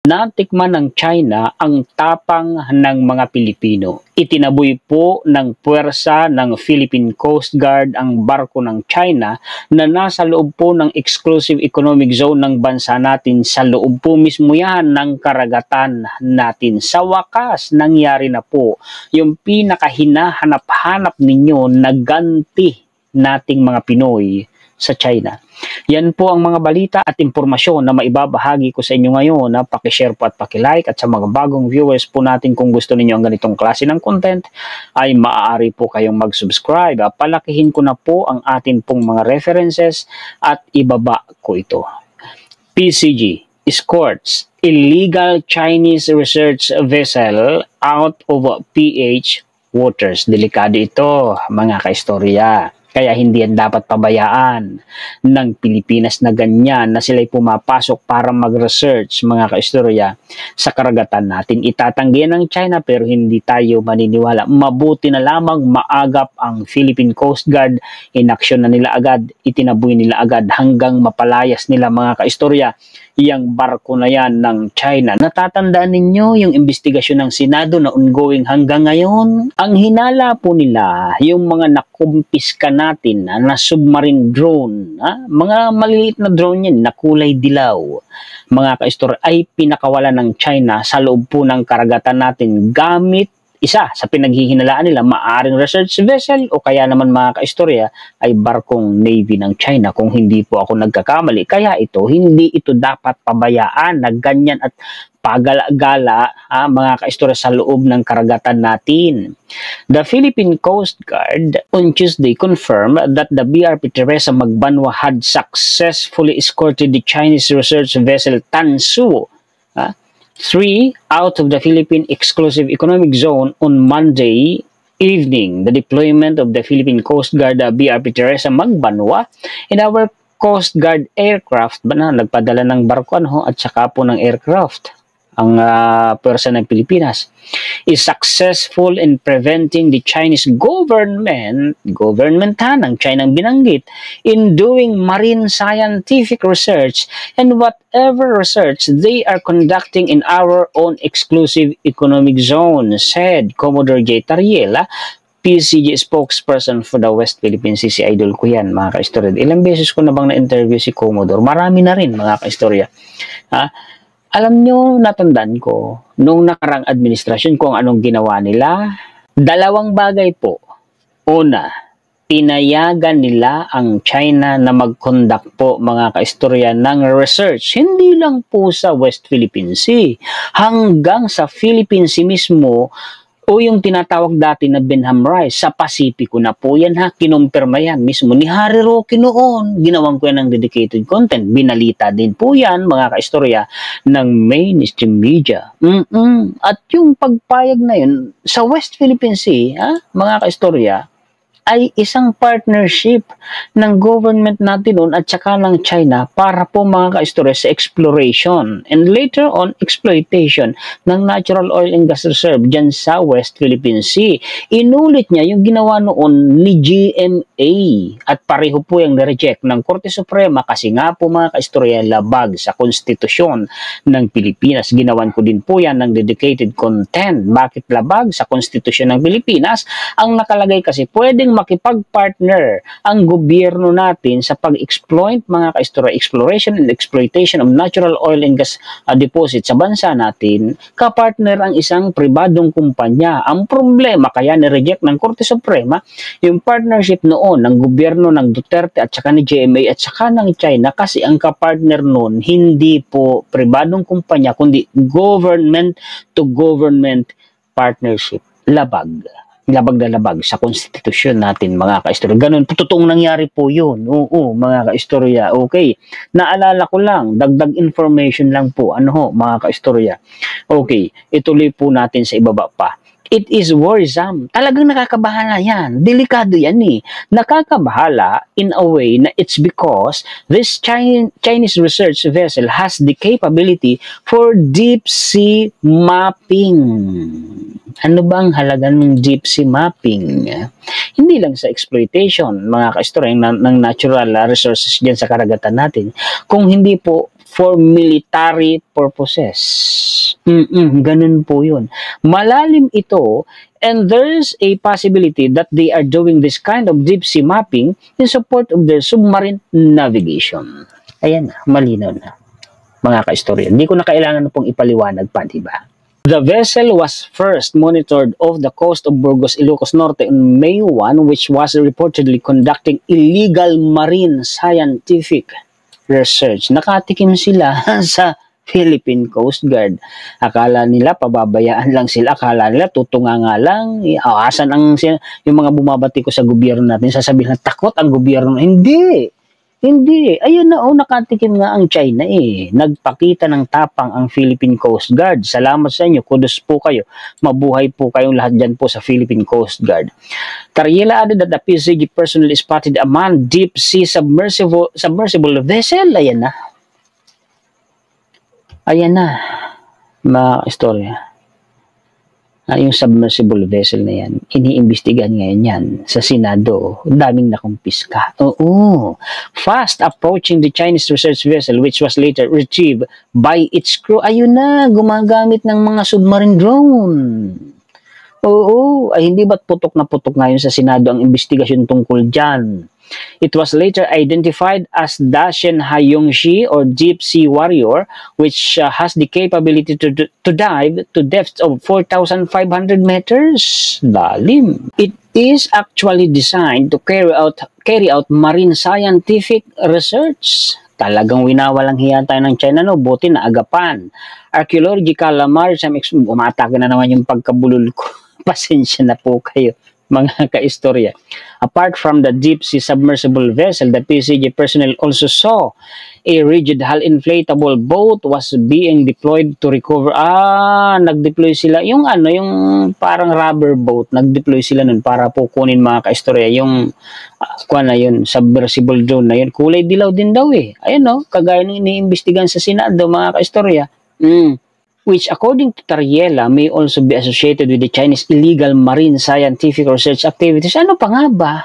Natikman ng China ang tapang ng mga Pilipino. Itinaboy po ng puwersa ng Philippine Coast Guard ang barko ng China na nasa loob po ng exclusive economic zone ng bansa natin, sa loob po mismo yan ng karagatan natin. Sa wakas, nangyari na po yung pinakahinahanap-hanap ninyo na ganti nating mga Pinoy sa China. Yan po ang mga balita at impormasyon na maibabahagi ko sa inyo ngayon. Pakishare po at pakilike, at sa mga bagong viewers po natin, kung gusto niyo ang ganitong klase ng content ay maaari po kayong mag-subscribe. Palakihin ko na po ang atin pong mga references at ibaba ko ito. PCG escorts illegal Chinese research vessel out of PH waters. Delikado ito, mga kaistorya. Kaya hindi yan dapat pabayaan ng Pilipinas na ganyan na sila'y pumapasok para mag-research, mga kaistorya, sa karagatan natin. Itatanggihan ng China pero hindi tayo maniniwala. Mabuti na lamang maagap ang Philippine Coast Guard. Inaksyon na nila agad, itinaboy nila agad hanggang mapalayas nila, mga kaistorya, yung barko na yan ng China. Natatandaan ninyo yung investigasyon ng Senado na ongoing hanggang ngayon? Ang hinala po nila, yung mga nakumpiska natin na submarine drone, mga maliliit na drone yan na kulay dilaw, mga kaistorya, ay pinakawalan ng China sa loob po ng karagatan natin gamit isa sa pinaghihinalaan nila, maaring research vessel o kaya naman, mga kaistorya, ay barkong Navy ng China kung hindi po ako nagkakamali. Kaya hindi ito dapat pabayaan na ganyan at pagala-gala, mga kaistorya, sa loob ng karagatan natin. The Philippine Coast Guard on Tuesday confirmed that the BRP Teresa Magbanwa had successfully escorted the Chinese research vessel Tansu 3 out of the Philippine Exclusive Economic Zone on Monday evening. The deployment of the Philippine Coast Guard BRP Teresa Magbanwa in our Coast Guard aircraft, nagpadala ng barko at saka po ng aircraft ang pwersa ng Pilipinas, is successful in preventing the Chinese government ng China ang binanggit, in doing marine scientific research and whatever research they are conducting in our own exclusive economic zone, said Commodore J. Tariela, PCG spokesperson for the West Philippine Sea. Si idol ko yan, mga kaistorya. Ilang beses ko na bang na-interview si Commodore? Marami na rin, mga kaistorya. Alam nyo, natandaan ko, nung nakarang administrasyon kung anong ginawa nila. Dalawang bagay po. Una, pinayagan nila ang China na mag-conduct po, mga kaistorya, ng research. Hindi lang po sa West Philippine Sea, hanggang sa Philippine Sea mismo, o yung tinatawag dati na Benham Rice, sa Pasipiko na po yan, kinumpirma yan mismo ni Harry Roque noon. Ginawang ko yan ng dedicated content. Binalita din po yan, mga kaistorya, ng mainstream media. At yung pagpayag na yun sa West Philippine Sea, mga kaistorya, ay isang partnership ng government natin noon at saka ng China para po, mga kaistorya, sa exploration and later on exploitation ng natural oil and gas reserve dyan sa West Philippine Sea. Inulit niya yung ginawa noon ni GMA at pareho po yung na-reject ng Korte Suprema kasi nga po, mga kaistorya, labag sa konstitusyon ng Pilipinas. Ginawan ko din po yan ng dedicated content. Bakit labag sa konstitusyon ng Pilipinas? Ang nakalagay kasi, pwedeng makipag-partner ang gobyerno natin sa pag-exploit, mga kaistorya, exploration and exploitation of natural oil and gas deposits sa bansa natin, kapartner ang isang pribadong kumpanya. Ang problema, kaya ni-reject ng Korte Suprema yung partnership noon ng gobyerno ng Duterte at saka ni GMA at saka ng China, kasi ang kapartner noon hindi po pribadong kumpanya kundi government to government partnership. Labag na labag sa konstitusyon natin, mga kaistorya. Ganun po, totoong nangyari po yun. Oo, mga kaistorya. Okay. Naalala ko lang, dagdag information lang po. Mga kaistorya. Okay, ituloy po natin sa ibaba pa. It is worrisome. Talagang nakakabahala yan. Delikado yan eh. Nakakabahala in a way na it's because this Chinese research vessel has the capability for deep sea mapping. Ano ba ang halaga ng deep sea mapping? Hindi lang sa exploitation, mga kaistorya, ng natural resources dyan sa karagatan natin. Kung hindi po for military purposes. Ganun po yun. Malalim ito, and there's a possibility that they are doing this kind of deep sea mapping in support of their submarine navigation. Ayan na, malinaw na. Mga kaistorya, hindi ko na kailangan na pong ipaliwanag pa, diba? The vessel was first monitored off the coast of Burgos, Ilocos Norte on May 1, which was reportedly conducting illegal marine scientific research. Nakatikim sila sa Philippine Coast Guard. Akala nila pababayaan lang sila, akala nila tutunga nga lang. Asan ang yung mga bumabati ko sa gobyerno natin, sasabihin na takot ang gobyerno. Hindi. Hindi. Ayun na, nakatikim nga ang China eh. Nagpakita ng tapang ang Philippine Coast Guard. Salamat sa inyo. Kudos po kayo. Mabuhay po kayong lahat dyan po sa Philippine Coast Guard. Tariela added that the PCG personnel spotted a manned deep sea submersible vessel. Ayan na. Ayan na. Mga istorya. Yung submersible vessel na yan, iniimbestigahan ngayon yan sa Senado. Daming nakumpiska. Oo. Fast approaching the Chinese research vessel which was later retrieved by its crew. Ayun na, gumagamit ng mga submarine drone. Oo. Ay, hindi ba't putok na putok ngayon sa Senado ang investigasyon tungkol dyan? It was later identified as Dacian Haiyongshi or Deep Sea Warrior, which has the capability to dive to depths of 4,500 meters. Lalim. It is actually designed to carry out marine scientific research. Talagang winawalang hiya tayo ng China, no? Buti na agapan. Archaeological, maritime, umatake na naman yung pagkabulol ko. Pasensya na po kayo, mga kaistorya. Apart from the deep sea submersible vessel, the PCG personnel also saw a rigid hull inflatable boat was being deployed to recover. Nag-deploy sila. Yung yung parang rubber boat, nag-deploy sila nun para po kunin mga kaistorya. Yung, yun, submersible drone na yun. Kulay dilaw din daw eh. Ayun no, kagaya nung iniimbestigan sa Senado mga kaistorya. Which according to Tariela may also be associated with the Chinese illegal marine scientific research activities. Ano pa nga ba?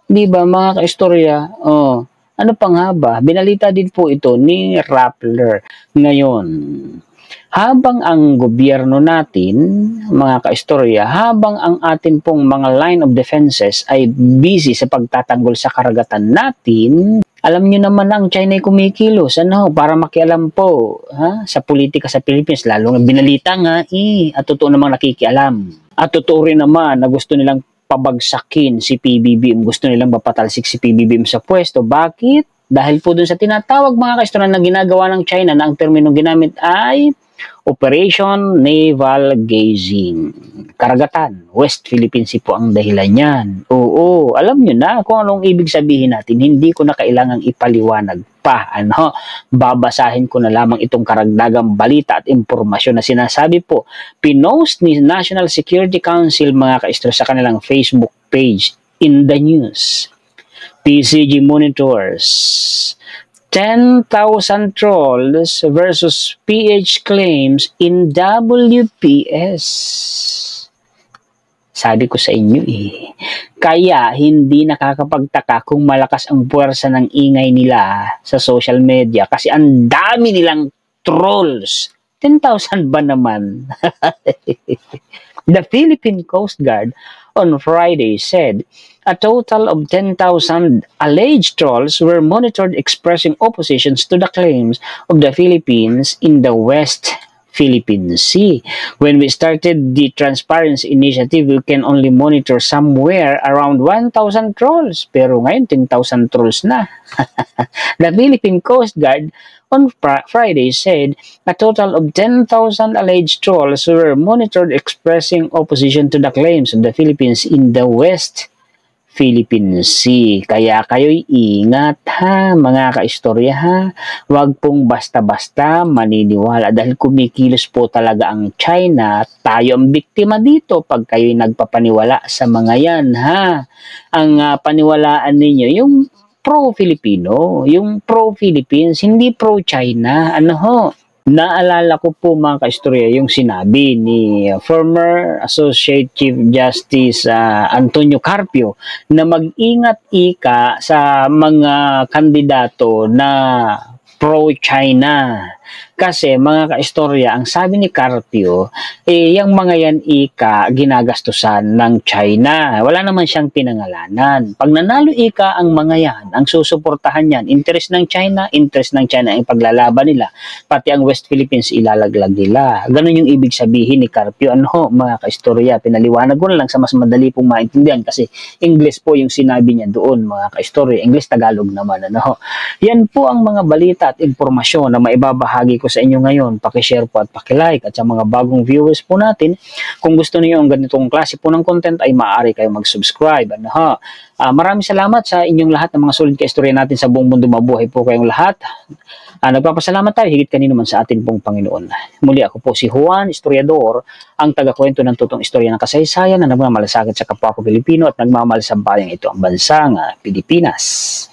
Di ba mga kaistorya? Ano pa nga ba? Binalita din po ito ni Rappler. Ngayon, habang ang gobyerno natin, mga kaistorya, habang ang atin pong mga line of defenses ay busy sa pagtatanggol sa karagatan natin, alam niyo naman ang China ay kumikilos, para makialam po sa politika sa Philippines, lalo nga binalita nga at totoo namang nakikialam. At totoo rin naman na gusto nilang pabagsakin si PBBM, gusto nilang mapatalsik si PBBM sa pwesto. Bakit? Dahil po dun sa tinatawag mga kaistorya na ginagawa ng China na ang terminong ginamit ay Operation Naval Gazing. Karagatan, West Philippine Sea po ang dahilan niyan. Oo, alam nyo na kung anong ibig sabihin natin. Hindi ko na kailangang ipaliwanag pa. Babasahin ko na lamang itong karagdagang balita at impormasyon na sinasabi po. Pinost ni National Security Council mga kaistorya sa kanilang Facebook page in the news. PCG monitors 10,000 trolls versus PH claims in WPS. Sabi ko sa inyo kaya hindi nakakapagtaka kung malakas ang puwersa ng ingay nila sa social media kasi ang dami nilang trolls. 10,000 ba naman? The Philippine Coast Guard on Friday said a total of 10,000 alleged trolls were monitored expressing oppositions to the claims of the Philippines in the West Philippine Sea. When we started the Transparency Initiative, we can only monitor somewhere around 1,000 trolls. Pero ngayon, 10,000 trolls na. The Philippine Coast Guard on Friday said a total of 10,000 alleged trolls were monitored expressing opposition to the claims of the Philippines in the West Philippine Sea. Kaya kayo'y ingat mga kaistorya Huwag pong basta-basta maniniwala dahil kumikilos po talaga ang China. Tayo ang biktima dito pag kayo'y nagpapaniwala sa mga yan Ang paniwalaan ninyo, yung pro-Filipino, yung pro-Philippines, hindi pro-China. Naalala ko po mga kaistorya yung sinabi ni former Associate Chief Justice Antonio Carpio na mag-ingat sa mga kandidato na pro-China. Kasi mga kaistorya, ang sabi ni Carpio, yung mga yan ginagastusan ng China. Wala naman siyang pinangalanan. Pag nanalo ang mga yan, ang susuportahan yan, interest ng China ang paglalaban nila. Pati ang West Philippines ilalaglag nila. Ganun yung ibig sabihin ni Carpio. Ano mga kaistorya, pinaliwanag ko na lang sa mas madali pong maintindihan kasi English po yung sinabi niya doon mga kaistorya. English, Tagalog naman. Ano? Yan po ang mga balita at impormasyon na maibabahagi ko sa inyo ngayon. Paki-share po at paki-like at sa mga bagong viewers po natin, kung gusto niyo ang ganitong klase po ng content ay maaari kayo mag-subscribe. Ano ha? Maraming salamat sa inyong lahat ng mga sulit kaistorya natin sa buong mundo. Mabuhay po kayong lahat. Nagpapasalamat tayo higit kanino man sa atin pong Panginoon. Muli ako po si Juan, historiador, ang tagakwento ng totoong istorya ng kasaysayan na nagmamalasakit sa kapwa ko Pilipino at nagmamahal sa bayang ito ang bansang Pilipinas.